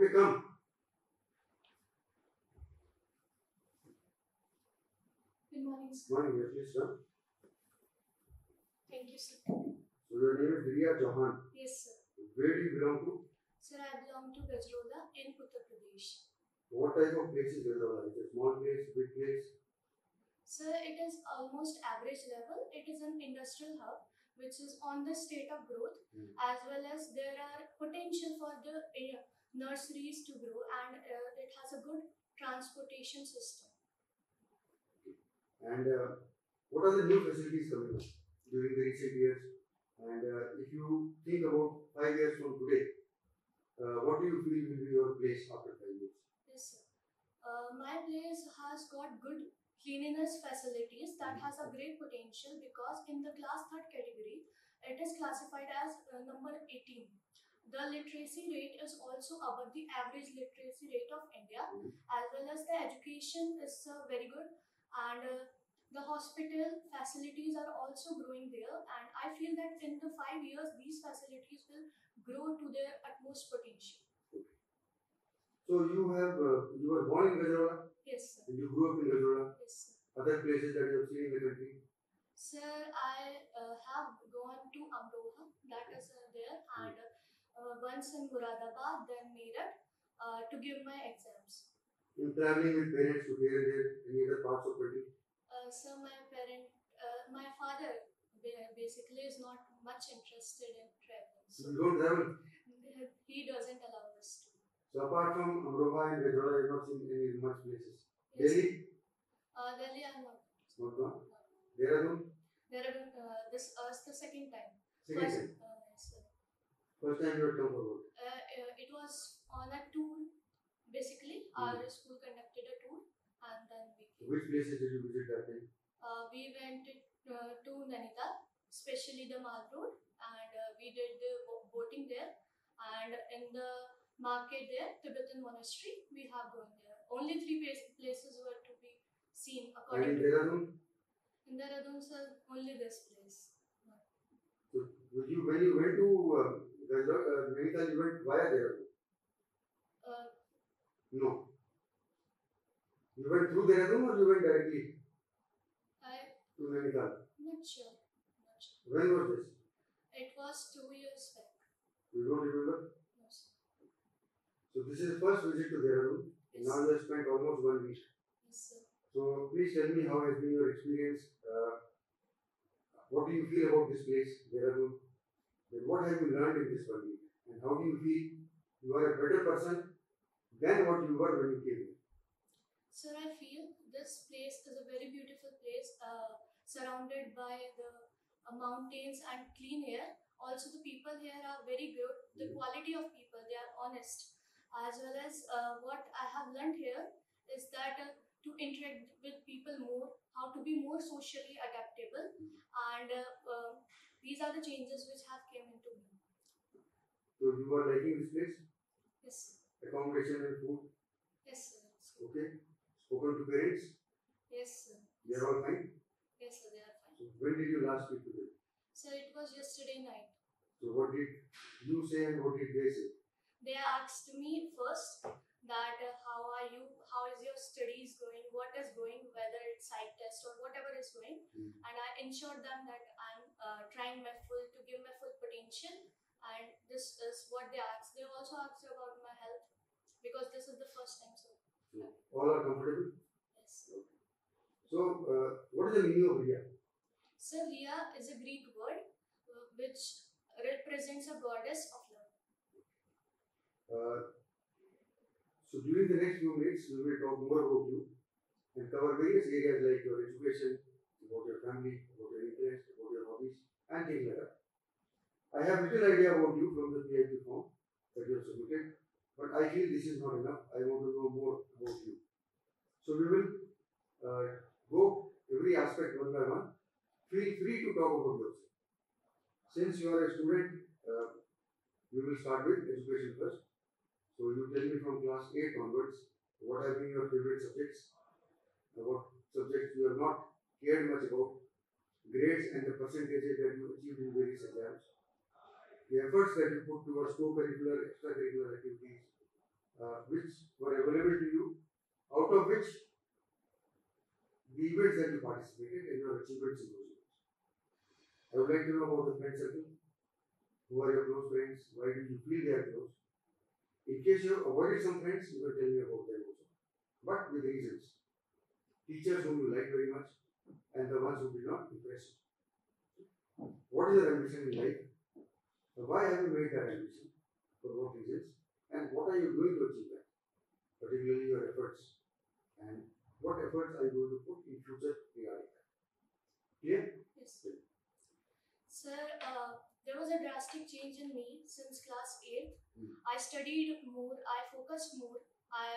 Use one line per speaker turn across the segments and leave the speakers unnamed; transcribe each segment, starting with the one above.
Okay, come.
Good morning, sir.
Morning, yes, please come.
Thank you, sir.
So your name is Riya Chauhan.
Yes, sir.
Where do you belong to?
Sir, I belong to Gajrola in Uttar Pradesh.
What type of place is Gajrola? Is it a small place, big place?
Sir, it is almost average level. It is an industrial hub which is on the state of growth, as well as there are potential for the nurseries to grow, and it has a good transportation system.
And what are the new facilities coming up during the recent years? And if you think about 5 years from today, what do you feel will be your place after 5 years?
Yes, sir. My place has got good cleanliness facilities that has a great potential, because in the class 3rd category, it is classified as number 18. The literacy rate is also above the average literacy rate of India, as well as the education is very good, and the hospital facilities are also growing there, and I feel that in the 5 years these facilities will grow to their utmost potential.
So you were born in Gajrola?
Yes, sir.
And you grew up in Gajrola?
Yes, sir.
Other places that you have seen in the country?
Sir, I have gone to Amroha, that is there, and once in Muradabad, then Meerut, to give my exams.
In traveling with parents to here and there, any other parts of country?
So my father basically is not much interested in traveling.
So you don't travel?
He doesn't allow us to.
So apart from Amroha and Gajrola, you have not seen any much places?
Yes.
Delhi?
Delhi I have not.
Not gone? Dehradun?
Dehradun, this is the second time.
Second
First,
time?
yes, sir.
First time you had come forward?
It was on a tour. Basically, our school conducted a tour, and then we came.
Which places did you visit that time?
We went to Nainital, especially the Mall Road, and we did the boating there. And in the market there, Tibetan monastery, we have gone there. Only 3 places were to be seen according
And in
to.
Dehradun?
In Dehradun, sir, only this place.
So when you went to Nainital, you went via Dehradun? No. You went through Dehradun or you went directly to Nainital?
Not sure.
When was this?
It was 2 years back.
You don't remember?
No, sir.
So this is the first visit to Dehradun.
Yes.
Now you have spent almost 1 week.
Yes, sir.
So please tell me how has been your experience. What do you feel about this place, Dehradun? And what have you learned in this 1 week? And how do you feel you are a better person than what you were when you came here?
Sir, I feel this place is a very beautiful place, surrounded by the mountains and clean air. Also, the people here are very good. The quality of people, they are honest. As well as what I have learned here is that to interact with people more, how to be more socially adaptable, and these are the changes which have came into me.
So you are liking this place?
Yes, sir.
Accommodation and food?
Yes, sir.
Okay. Spoken to parents?
Yes, sir.
They are all fine?
Yes, sir, they are fine.
So when did you last speak to them?
Sir, it was yesterday night.
So what did you say and what did they say?
They asked me first that how are you, how is your studies going, what is going, whether it's side test or whatever is going, and I ensured them that I'm trying my full to give my full potential, and this is what they asked. They also asked about my health, because this is the first time. So
all are comfortable?
yes.
So what is the meaning of Riya?
So Riya is a Greek word which represents a goddess of love.
So during the next few minutes, we will talk more about you and cover various areas like your education, about your family, about your interests, about your hobbies, and things like that. I have little idea about you from the PIP form that you have submitted, but I feel this is not enough. I want to know more about you. So we will go every aspect one by one. Feel free to talk about yourself. Since you are a student, we will start with education first. So you tell me from class 8 onwards, what have been your favorite subjects, what subjects you have not cared much about, grades and the percentages that you achieved in various exams, the efforts that you put towards co-curricular, extracurricular activities, which were available to you, out of which the events that you participated and your achievements in those events. I would like to know about the friend circle. Who are your close friends? Why do you feel they are close? In case you have avoided some friends, you can tell me about them also. But with reasons. Teachers whom you like very much and the ones who did not impress you. What is your ambition in life? Why have you made that ambition? For what reasons? And what are you going to achieve that? Particularly your efforts. And what efforts are you going to put in future regarding that? Clear?
Yes. Sir, there was a drastic change in me since class 8th. I studied more, I focused more, I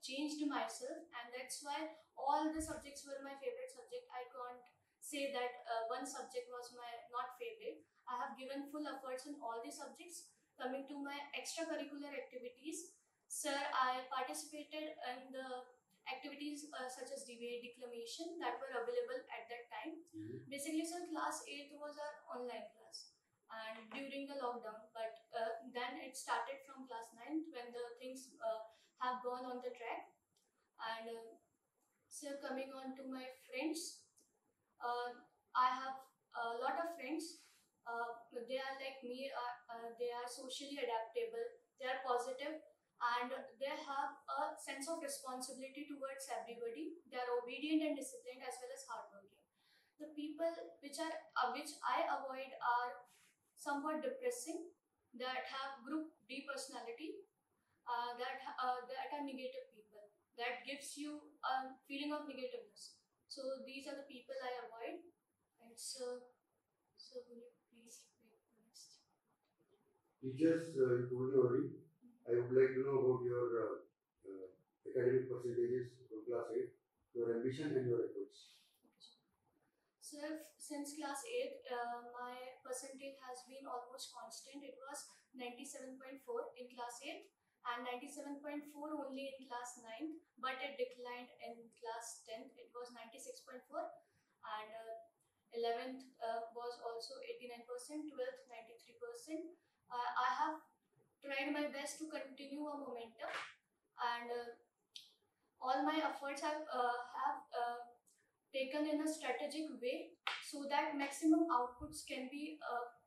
changed myself, and that's why all the subjects were my favorite subject. I can't say that one subject was my not favorite. I have given full efforts in all the subjects. Coming to my extracurricular activities, sir, I participated in the activities such as debate, declamation that were available at that time. Basically, sir, class 8th was our online class and during the lockdown, but then it started from class 9th when the things have gone on the track. And so coming on to my friends, I have a lot of friends. They are like me, they are socially adaptable, they are positive, and they have a sense of responsibility towards everybody. They are obedient and disciplined as well as hardworking. The people which I avoid are somewhat depressing, that have group D personality, that are negative people, that gives you a feeling of negativeness. So these are the people I avoid. And so will you please make the next?
Teachers, you told me already. I would like to know about your academic percentages from class 8, your ambition and your efforts.
Sir, since class 8, my percentage has been almost constant. It was 97.4 in class 8 and 97.4 only in class 9, but it declined in class 10th. It was 96.4, and 11th was also 89%, 12th 93%. I have tried my best to continue a momentum, and all my efforts have taken in a strategic way so that maximum outputs can be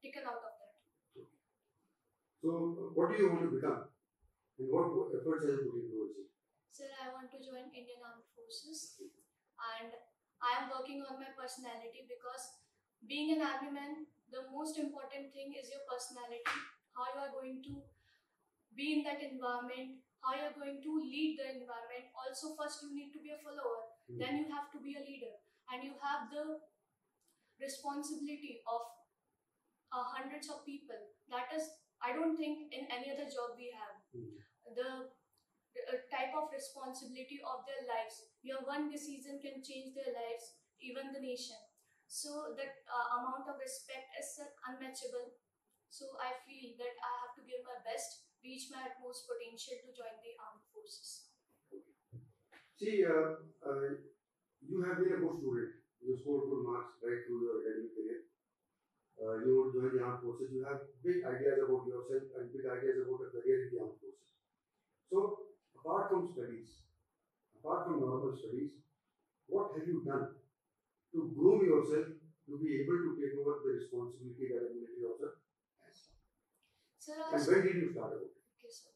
taken out of that.
So, what do you want to become? And what efforts are you putting towards it?
Sir, I want to join Indian Armed Forces, and I am working on my personality, because being an army man, the most important thing is your personality, how you are going to be in that environment, how you are going to lead the environment. Also, first you need to be a follower, then you have to be a leader, and you have the responsibility of hundreds of people. That is, I don't think in any other job we have the type of responsibility of their lives. Your one decision can change their lives, even the nation. So that amount of respect is unmatchable. So I feel that I have to give my best, reach my utmost potential to join the armed forces.
See, you have been a good student. You scored good marks right through your academic career. You would join the armed forces. You have big ideas about yourself and big ideas about a career in the armed forces. So, apart from studies, apart from normal studies, what have you done to groom yourself to be able to take over the responsibility that a military officer has?
Sir,
and when did you start about it?
Okay, sir.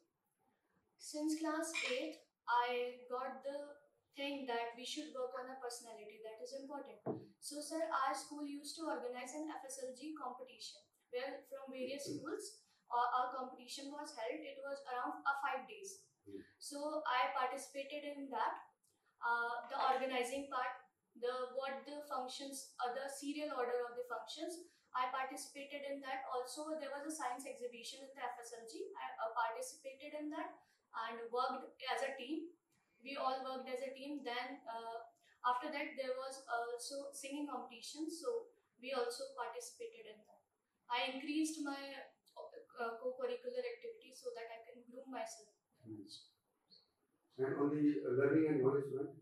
Since class 8, I got the thing that we should work on our personality. That is important. So, sir, our school used to organize an FSLG competition where from various schools our competition was held. It was around 5 days. So I participated in that. The organizing part, the functions, the serial order of the functions, I participated in that. Also, there was a science exhibition in the FSLG. I participated in that and worked as a team. We all worked as a team. Then after that, there was also singing competition. So we also participated in that. I increased my co-curricular activities so that I can groom myself.
And on the learning and knowledge front?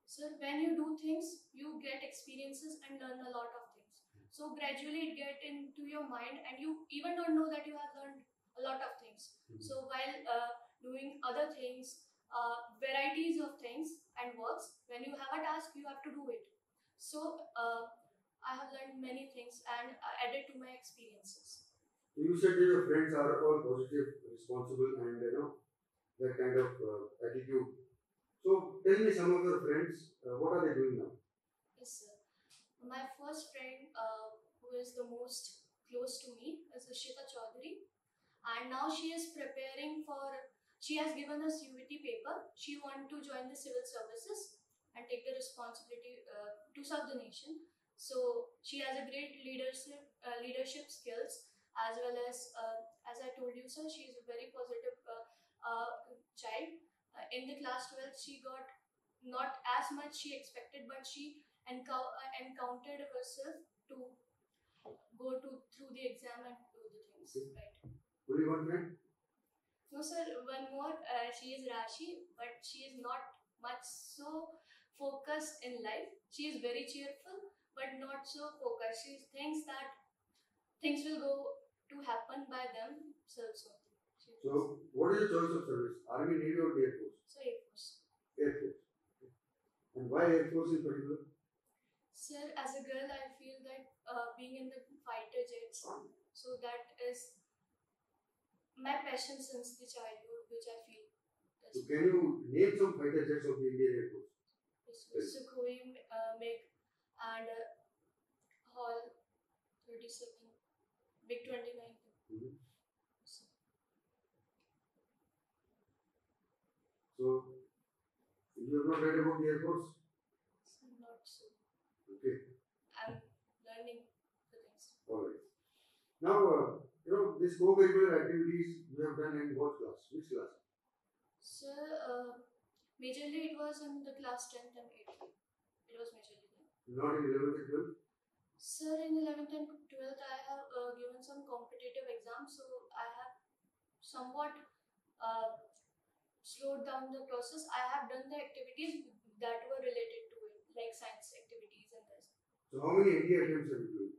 Sir, when you do things, you get experiences and learn a lot of things. So gradually it gets into your mind and you even don't know that you have learned a lot of things. So while doing other things, varieties of things and works. When you have a task, you have to do it. So I have learned many things and added to my experiences.
So you said that your friends are all positive, responsible, and that kind of attitude. So tell me some of your friends, what are they doing now?
Yes, sir. My first friend, who is the most close to me, is Ishita Chaudhary, and now she is preparing for. She has given us UVT paper. She wants to join the civil services and take the responsibility to serve the nation. So she has a great leadership skills, as well as I told you, sir, she is a very positive child. In the class 12, she got not as much she expected, but she encountered herself to go through the exam and do the things. Right.
Only one friend?
No, sir. One more. She is Rashi, but she is not much so focused in life. She is very cheerful, but not so focused. She thinks that things will go to happen by themselves.
So, what is your choice of service? Army, Navy, or the Air Force?
So, Air Force.
Air Force. And why Air Force in particular?
Sir, as a girl, I feel that being in the fighter jets, so that is my passion since the childhood, which I feel.
So, can you name some fighter jets of the Indian Air Force?
Yes, Sukhoi, MiG, and Hall 37, Big 29.
Mm-hmm. So, you have not read about the Air Force?
Not so.
Okay.
I'm learning the things.
Alright. Now, this co-curricular activities you have done in what class? Which class?
Sir, majorly it was in the class 10th and 8th. It was majorly there.
Not in 11th and 12th?
Sir, in 11th and 12th, I have given some competitive exams, so I have somewhat slowed down the process. I have done the activities that were related to it, like science activities and this.
So, how many NDA attempts have you done?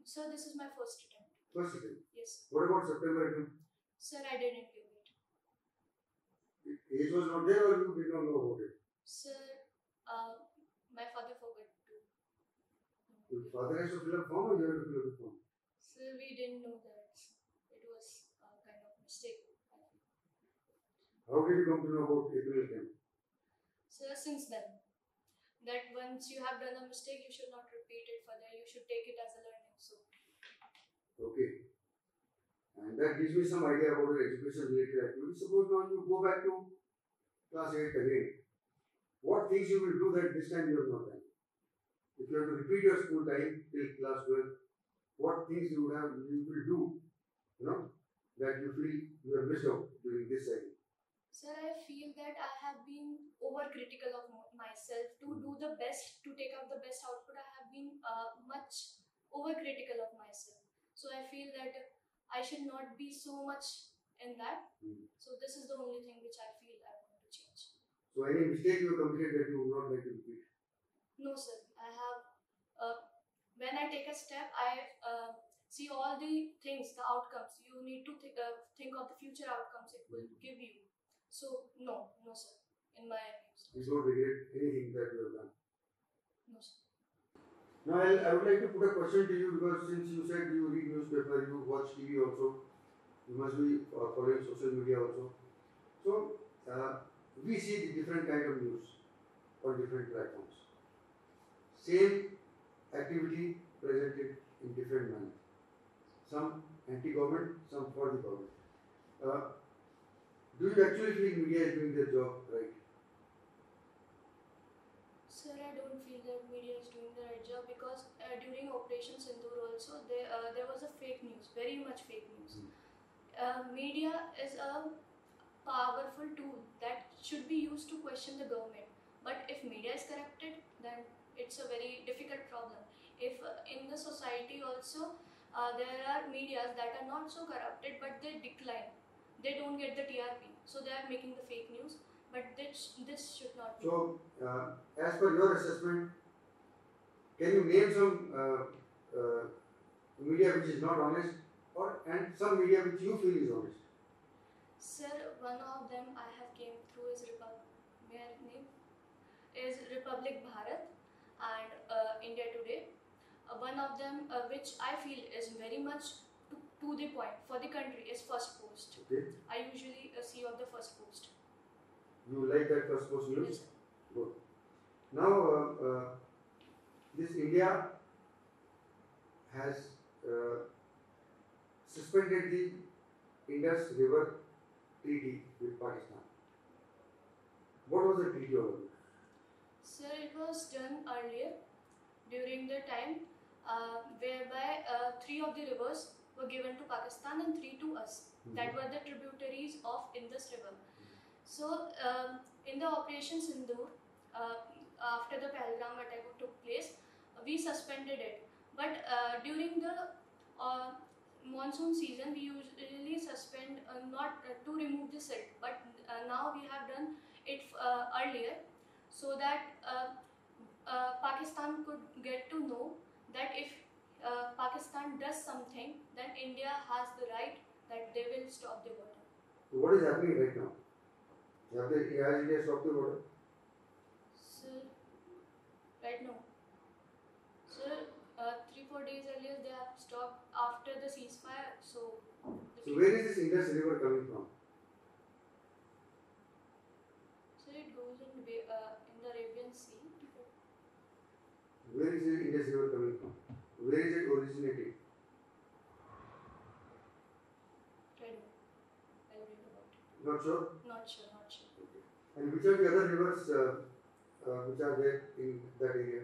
Sir, this is my first attempt.
First attempt?
Yes.
What about September attempt?
Sir, I didn't give it.
Age was not there or you did not know about it?
Sir, my father forgot to.
Your father has to fill up form or you have to fill up the form?
Sir, we didn't know that. It was a kind of mistake.
How did you come to know about April attempt?
Sir, since then, that once you have done a mistake, you should not repeat it further. You should take it as a learning. So.
Okay. And that gives me some idea about your education related activities. Suppose now you go back to class 8 again. What things you will do that this time you have not done? If you have to repeat your school time till class 12, what things you will do, that you feel you have missed out during this cycle?
Sir, I feel that I have been overcritical of myself to do the best, to take out the best output. I have been much overcritical of myself. So I feel that I should not be so much in that. So this is the only thing which I feel I want to change.
So any mistake you committed that you would not like to repeat?
No, sir. I have, when I take a step, I see all the things, the outcomes. You need to think of the future outcomes it will give you. So, no, sir. In my views.
You don't regret anything that you have done?
No, sir.
Now, I would like to put a question to you because since you said you read newspaper, you watch TV also, you must be following social media also. So, we see the different kind of news on different platforms. Same activity presented in different manner. Some anti-government, some for the government. Do you actually feel media is doing their job right?
Sir, I don't feel that media is doing the right job because during Operation Sindoor also there was a fake news, very much fake news. Media is a powerful tool that should be used to question the government. But if media is corrupted, then it's a very difficult problem. If in the society also there are medias that are not so corrupted but they decline, they don't get the TRP, so they are making the fake news. But this should not be.
So, as per your assessment, can you name some media which is not honest, and some media which you feel is honest?
Sir, one of them I have came through is Republic Bharat and India Today. One of them which I feel is very much to the point for the country is First Post.
Okay.
I usually see on the First Post.
You like that First Post news?
Yes, sir.
Good. Now, this India has suspended the Indus River Treaty with Pakistan. What was the treaty over there?
Sir, it was done earlier during the time whereby 3 of the rivers were given to Pakistan and 3 to us. That were the tributaries of Indus River. So, in the Operation Sindoor, after the Pahalgam attack took place, we suspended it. But during the monsoon season, we usually suspend not to remove the silt, but now we have done it earlier so that Pakistan could get to know that if Pakistan does something, then India has the right that they will stop the water.
So what is happening right now? Has India stopped the water?
Sir, right now. Sir, 3-4 days earlier they have stopped after the ceasefire. So
where is this Indus River coming from?
Sir, it goes in the Arabian Sea.
Where is the Indus River coming from? Where is it originating?
Right now. I'll read about it.
Not sure?
Not sure.
Okay. And which are the other rivers which are there in that area?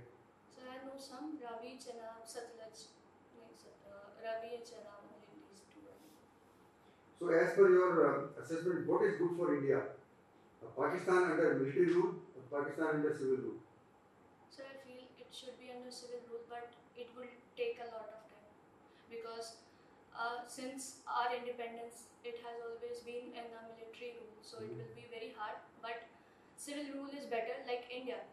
So I know some Ravi, Chenab, Satluj, Ravi and Chenab are in these 2 rivers.
So as per your assessment, what is good for India? Pakistan under military rule or Pakistan under civil rule?
So I feel it should be under civil rule, but it will take a lot of time because since our independence, it has always been in the military rule, so it will be very hard. But civil rule is better, like India.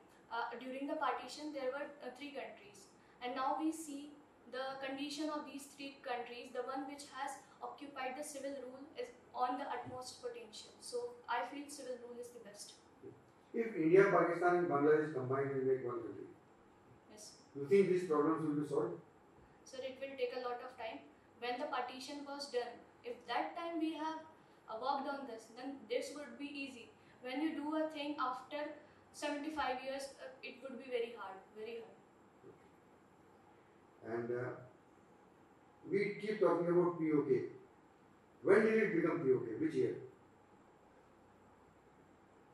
During the partition, there were 3 countries, and now we see the condition of these 3 countries. The one which has occupied the civil rule is on the utmost potential. So I feel civil rule is the best.
If India, Pakistan and Bangladesh combine and make one country,
Yes.
you think these problems will be solved?
So it will take a lot of time. When the partition was done, if that time we have worked on this, then this would be easy. When you do a thing after 75 years, it would be very hard, very hard.
And we keep talking about POK. When did it become POK? Which year?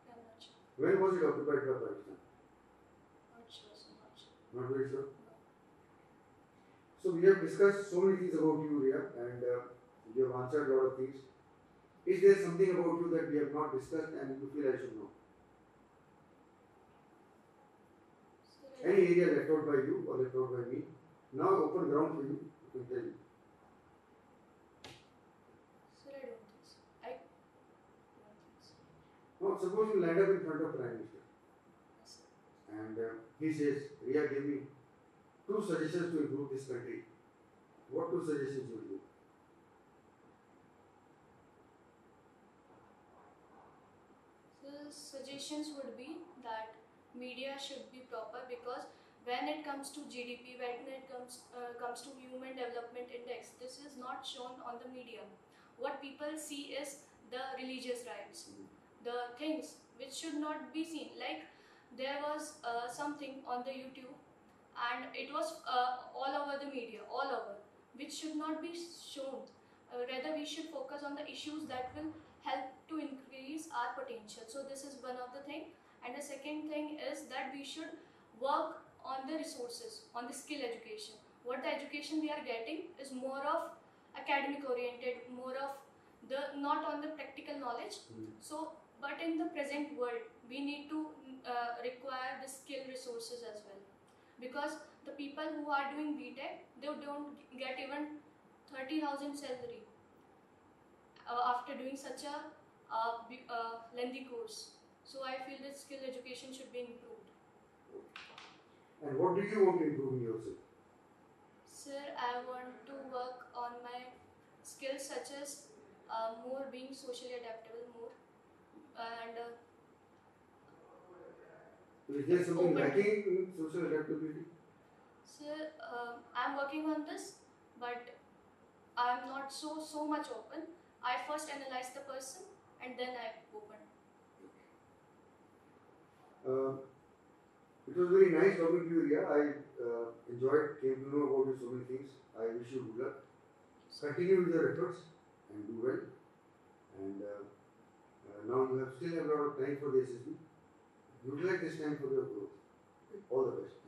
I'm not sure.
When was it occupied by Pakistan?
Not sure, so not sure.
Not very sure.
No.
So we have discussed so many things about you, Riya, and you have answered a lot of things. Is there something about you that we have not discussed and you feel I should know?
So
Any area left out by you or left out by me? Now open ground for you. You can tell me.
Sir, I don't think so. I don't think so.
Now suppose you land up in front of Prime Minister
Yes, sir.
and he says, Riya, give me 2 suggestions to improve this country. What 2 suggestions would you give?
So suggestions would be that media should be proper, because when it comes to GDP, when it comes to Human Development Index, this is not shown on the media. What people see is the religious rights, the things which should not be seen. Like there was something on the YouTube, and it was all over the media, all over, which should not be shown. Rather, we should focus on the issues that will help to increase our potential. So this is one of the thing. And the second thing is that we should work on the resources, on the skill education. What the education we are getting is more of academic oriented, more of the not on the practical knowledge. So, but in the present world, we need to require the skill resources as well, because the people who are doing BTech, they don't get even 30,000 salary after doing such a lengthy course. So I feel that skill education should be improved.
And what do you want to improve in yourself?
Sir, I want to work on my skills such as more being socially adaptable more, and
Is there something
Open.
lacking in social adaptability?
so I'm working on this, but I'm not so much open. I first analyze the person and then I open.
It was very nice talking to you, Riya. I enjoyed, came to know about you so many things. I wish you good luck. Continue with your efforts and do well. And now you still have a lot of time for the SSB. Utilize this time for your growth. All the best.